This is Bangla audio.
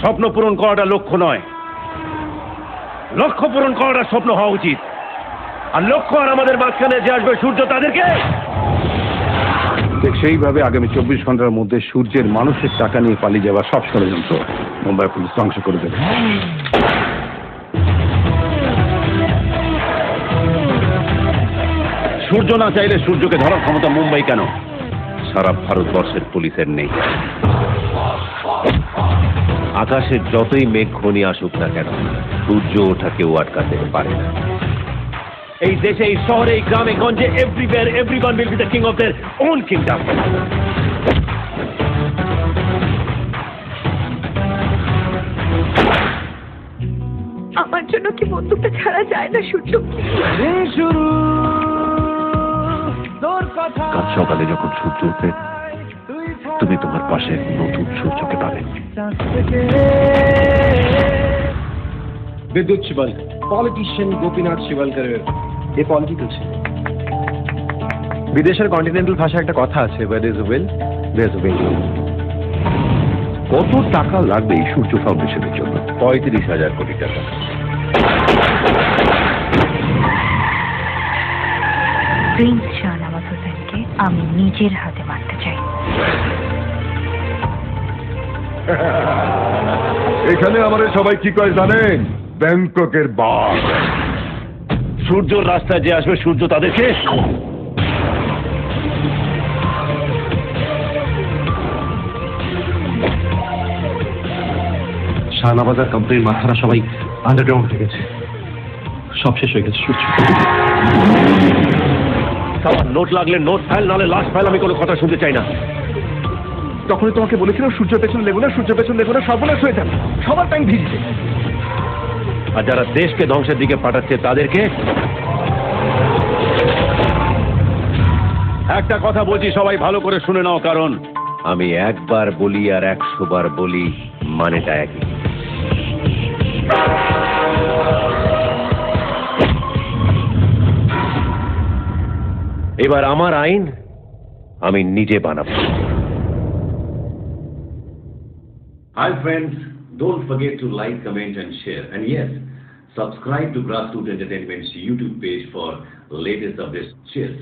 স্বপ্ন পূরণ করাটা লক্ষ্য নয়, লক্ষ্য পূরণ করাটা স্বপ্ন হওয়া উচিত। আর লক্ষ্য আর আমাদের মাঝখানে যে আসবে সূর্য, তাদেরকে ঠিক সেইভাবে আগামী 24 ঘন্টার মধ্যে সূর্যের মানুষের টাকা নিয়ে পালিয়ে যাওয়া সব ষড়যন্ত্র মুম্বাই পুলিশ ধ্বংস করে দেবে। সূর্য না চাইলে সূর্যকে ধরার ক্ষমতা মুম্বাই কেন, সারা ভারতবর্ষের পুলিশের নেই। আকাশের যতই মেঘ ঘনি আসুক না কেন, সূর্য ওঠা কেউ আটকাতে পারে না। এই দেশে, এই শহরে, এই গ্রামে গঞ্জে, everywhere everyone will be the king of their own kingdom. আমার জন্য কি বন্দুকটা ছাড়া যায় না সূর্য? কাল সকালে যখন সূর্য উঠবে, তুমি তোমার পাশে নতুন সূর্যকে পাবে। বিদ্যুৎ শিবলকর, পলিটিশিয়ান গোপীনাথ শিবলকরের এই পলিটিক্যাল ছিল। বিদেশের কন্টিনেন্টাল ভাষায় একটা কথা আছে, where there is a will, there is a way. কত টাকা লাগবে এই সূর্য ফাউন্ডেশনের জন্য? 35,000 কোটি টাকা। প্রিন্স শাহনওয়াজ হোসেনকে আমি নিজের হাতে মারতে চাই। এখানে আমাদের সবাই কি কয় জানেন? ব্যাংককের বাঘ। সূর্যর রাস্তায় যে আসবে সূর্য তাদেরকে শাহনবাজার কোম্পানির মাথারা সবাই আন্ডারগ্রাউন্ড হয়ে গেছে, সব শেষ হয়ে গেছে। সূর্য নোট লাগলে নোট ফাইল, নাহলে লাস্ট ফাইল। আমি কোনো কথা শুনতে চাই না। তখনই তোমাকে বলেছিলাম সূর্য পেছন লেগো না, সূর্য পেছন লেগো না, সর্বনাশ হয়ে যাবে, সবার টাইম ভিজছে। আর যারা দেশকে ধ্বংসের দিকে পাঠাচ্ছে তাদেরকে একটা কথা বলছি, সবাই ভালো করে শুনে নাও, কারণ আমি একবার বলি আর 100 বার বলি, মানেটা একই। এবার আমার আইন আমি নিজে বানাবো। Hi friends, don't forget to like, comment and share. And yes, subscribe to Grassroots Entertainment's YouTube page for latest updates. Cheers.